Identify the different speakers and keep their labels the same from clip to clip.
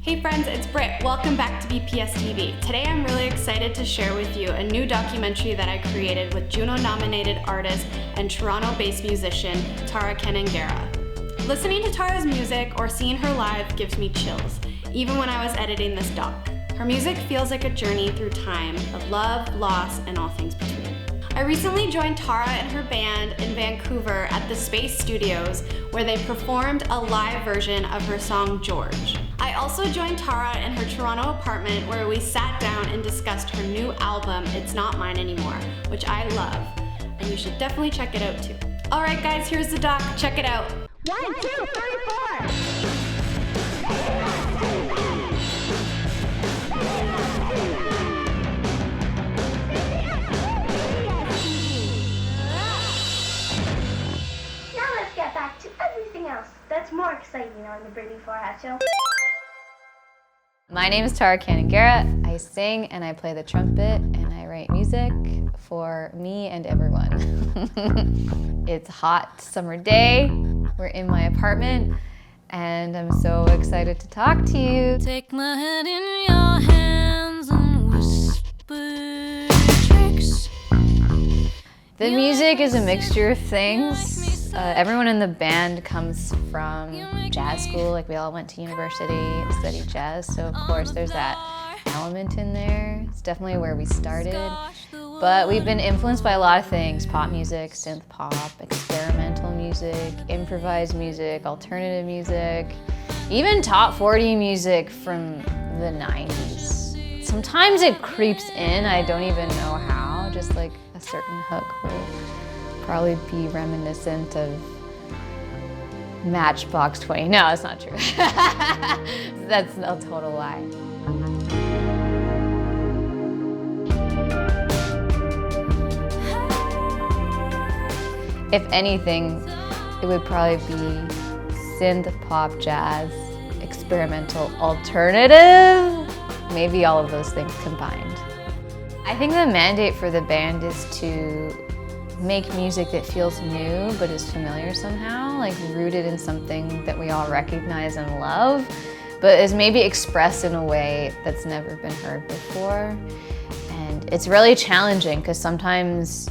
Speaker 1: Hey friends, it's Britt. Welcome back to BPS TV. Today I'm really excited to share with you a new documentary that I created with JUNO-nominated artist and Toronto-based musician Tara Kannangara. Listening to Tara's music or seeing her live gives me chills, even when I was editing this doc. Her music feels like a journey through time of love, loss, and all things between. I recently joined Tara and her band in Vancouver at the Space Studios, where they performed a live version of her song George. I also joined Tara in her Toronto apartment, where we sat down and discussed her new album, It's Not Mine Anymore, which I love, and you should definitely check it out too. Alright guys, here's the doc, check it out.
Speaker 2: 1, 2, 3, 4! Back to everything else that's more exciting on the Brittany Farhat Show.
Speaker 3: My name is Tara Kannangara. I sing and I play the trumpet and I write music for me and everyone. It's a hot summer day. We're in my apartment and I'm so excited to talk to you.
Speaker 4: Take my head in your hands and whisper tricks.
Speaker 3: The music is a mixture of things. Everyone in the band comes from jazz school, like we all went to university and studied jazz, so of course there's that element in there. It's definitely where we started, but we've been influenced by a lot of things: pop music, synth pop, experimental music, improvised music, alternative music, even top 40 music from the 90s. Sometimes it creeps in, I don't even know how, just like a certain hook will probably be reminiscent of Matchbox 20. No, it's not true. That's a total lie. If anything, it would probably be synth, pop, jazz, experimental, alternative, maybe all of those things combined. I think the mandate for the band is to make music that feels new but is familiar somehow, like rooted in something that we all recognize and love, but is maybe expressed in a way that's never been heard before. And it's really challenging because sometimes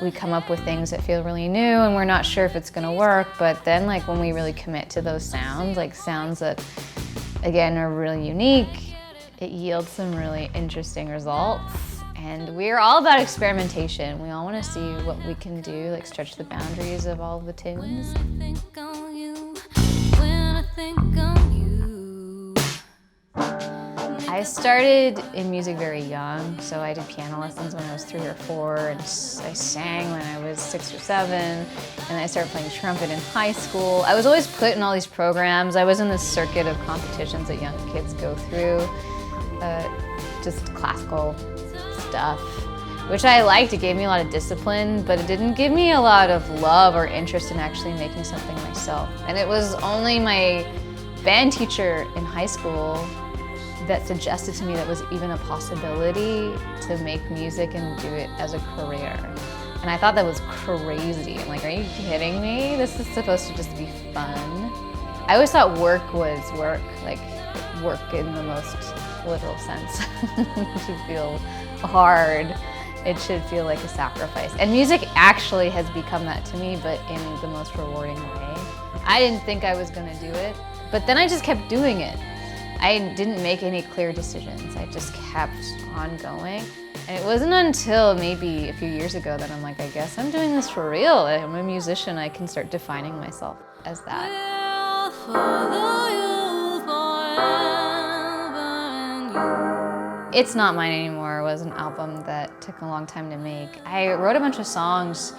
Speaker 3: we come up with things that feel really new and we're not sure if it's gonna work, but then like when we really commit to those sounds, like sounds that again are really unique, it yields some really interesting results. And we're all about experimentation. We all want to see what we can do, like stretch the boundaries of all the tunes. I started in music very young, so I did piano lessons when I was 3 or 4, and I sang when I was 6 or 7, and I started playing trumpet in high school. I was always put in all these programs. I was in this circuit of competitions that young kids go through, just classical stuff, which I liked. It gave me a lot of discipline, but it didn't give me a lot of love or interest in actually making something myself. And it was only my band teacher in high school that suggested to me that was even a possibility to make music and do it as a career. And I thought that was crazy. I'm like, are you kidding me? This is supposed to just be fun. I always thought work was work, like work in the most literal sense. It should feel hard. It should feel like a sacrifice. And music actually has become that to me, but in the most rewarding way. I didn't think I was gonna do it, but then I just kept doing it. I didn't make any clear decisions. I just kept on going. And it wasn't until maybe a few years ago that I'm like, I guess I'm doing this for real. I'm a musician. I can start defining myself as that. It's Not Mine Anymore was an album that took a long time to make. I wrote a bunch of songs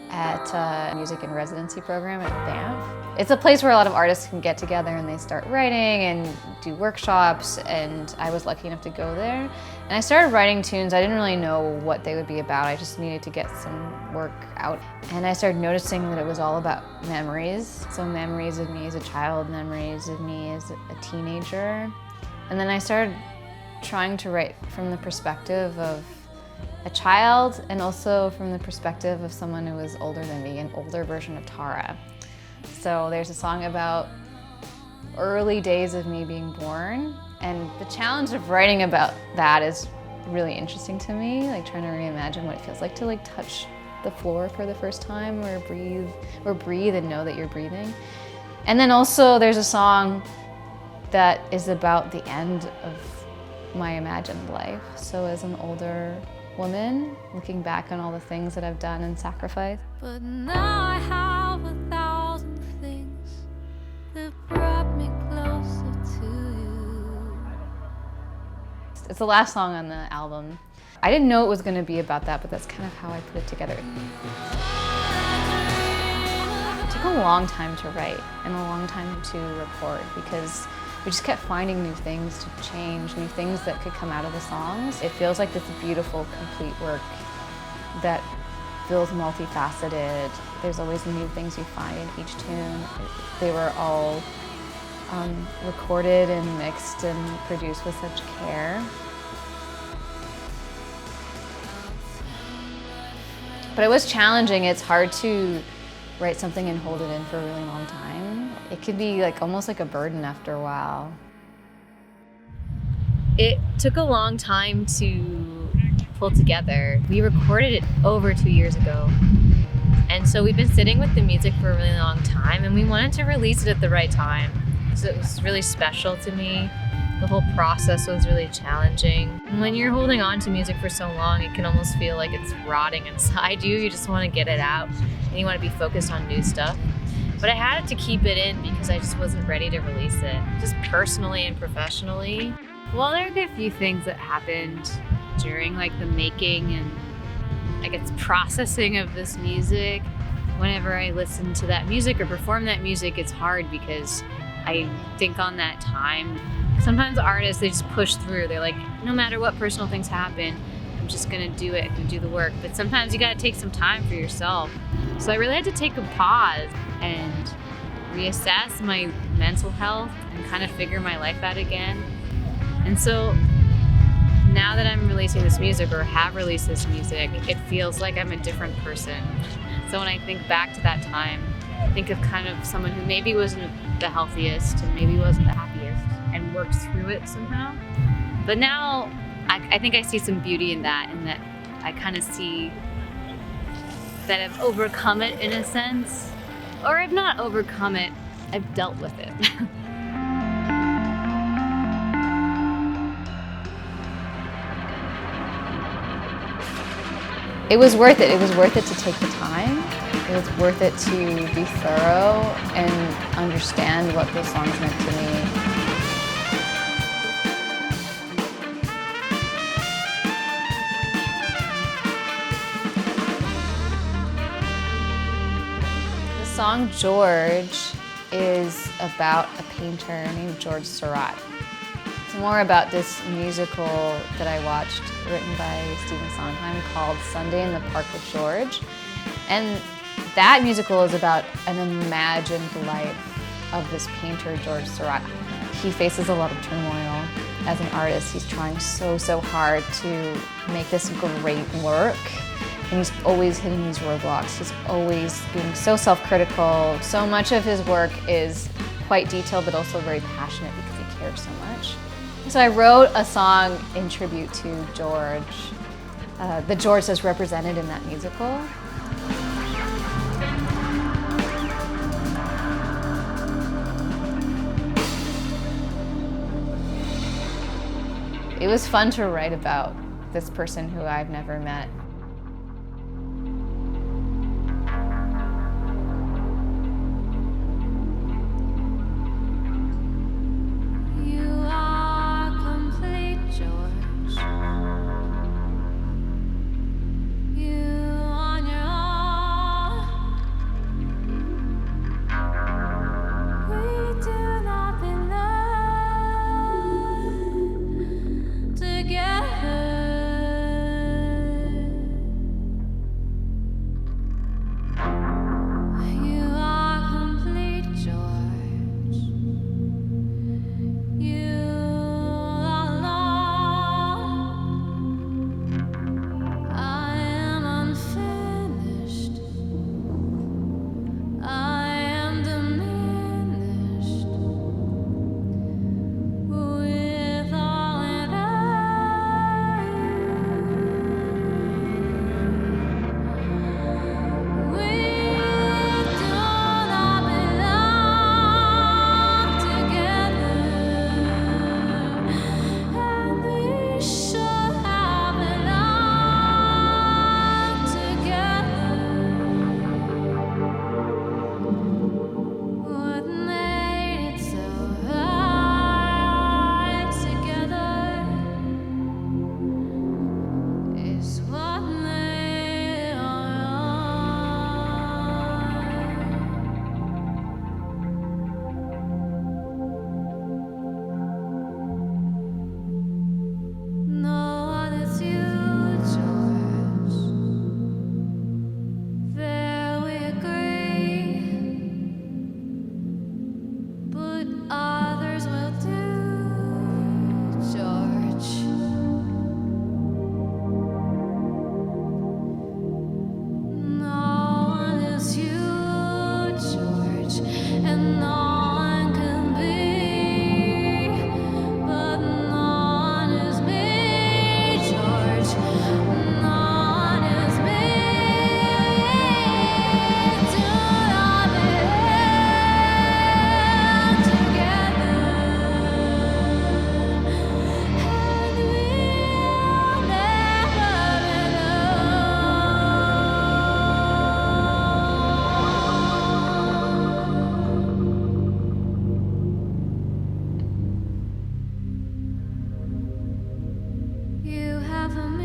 Speaker 3: at a music and residency program at Banff. It's a place where a lot of artists can get together and they start writing and do workshops, and I was lucky enough to go there. And I started writing tunes. I didn't really know what they would be about. I just needed to get some work out. And I started noticing that it was all about memories. So memories of me as a child, memories of me as a teenager. And then I started trying to write from the perspective of a child and also from the perspective of someone who was older than me, an older version of Tara. So there's a song about early days of me being born. And the challenge of writing about that is really interesting to me, like trying to reimagine what it feels like to like touch the floor for the first time or breathe and know that you're breathing. And then also there's a song that is about the end of my imagined life. So as an older woman, looking back on all the things that I've done and sacrificed.
Speaker 4: But now I have 1,000 things that brought me closer to you.
Speaker 3: It's the last song on the album. I didn't know it was going to be about that, but that's kind of how I put it together. It took a long time to write and a long time to record because we just kept finding new things to change, new things that could come out of the songs. It feels like this beautiful, complete work that feels multifaceted. There's always new things you find in each tune. They were all recorded and mixed and produced with such care. But it was challenging. It's hard to write something and hold it in for a really long time. It can be like almost like a burden after a while. It took a long time to pull together. We recorded it over 2 years ago. And so we've been sitting with the music for a really long time and we wanted to release it at the right time. So it was really special to me. The whole process was really challenging. And when you're holding on to music for so long, it can almost feel like it's rotting inside you. You just want to get it out and you want to be focused on new stuff. But I had to keep it in because I just wasn't ready to release it, just personally and professionally. Well, there are a few things that happened during like the making and I guess processing of this music. Whenever I listen to that music or perform that music, it's hard because I think on that time. Sometimes artists, they just push through. They're like, no matter what personal things happen, I'm just gonna do it and do the work. But sometimes you gotta take some time for yourself. So I really had to take a pause and reassess my mental health and kind of figure my life out again. And so now that I'm releasing this music or have released this music, it feels like I'm a different person. So when I think back to that time, I think of kind of someone who maybe wasn't the healthiest and maybe wasn't the happiest and worked through it somehow. But now I think I see some beauty in that I kind of see that I've overcome it in a sense. Or I've not overcome it, I've dealt with it. It was worth it. It was worth it to take the time. It was worth it to be thorough and understand what those songs meant to me. The song George is about a painter named George Surratt. It's more about this musical that I watched written by Stephen Sondheim called Sunday in the Park with George. And that musical is about an imagined life of this painter, George Surratt. He faces a lot of turmoil as an artist. He's trying so hard to make this great work. And he's always hitting these roadblocks. He's always being so self-critical. So much of his work is quite detailed, but also very passionate because he cares so much. So I wrote a song in tribute to George, the George that's represented in that musical. It was fun to write about this person who I've never met.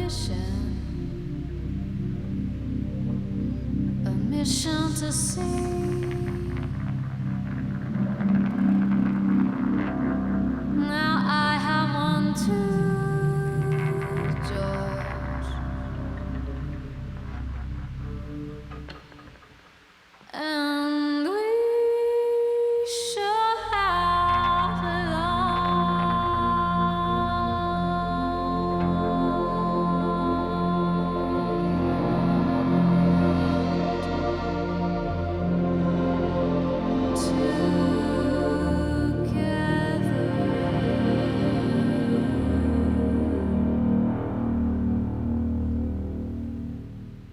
Speaker 4: mission to see. Now I have one to George, and we shall have it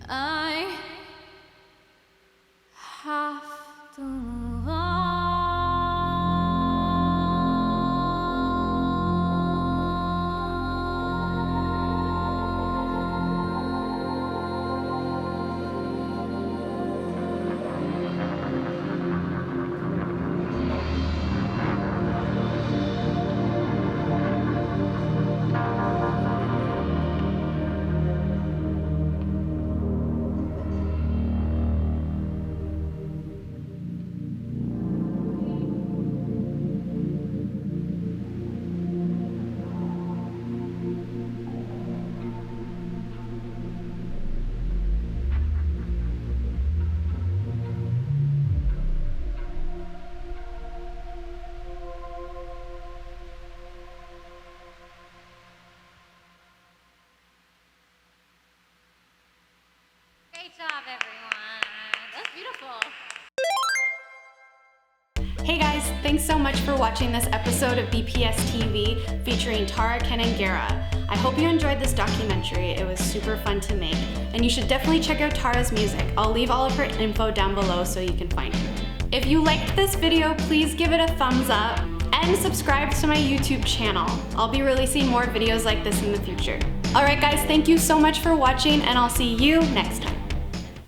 Speaker 4: I have to move Great job, everyone. That's beautiful.
Speaker 1: Hey guys, thanks so much for watching this episode of BPS TV featuring Tara Kannangara. I hope you enjoyed this documentary. It was super fun to make, and you should definitely check out Tara's music. I'll leave all of her info down below so you can find her. If you liked this video, please give it a thumbs up and subscribe to my YouTube channel. I'll be releasing more videos like this in the future. Alright guys, thank you so much for watching, and I'll see you next time.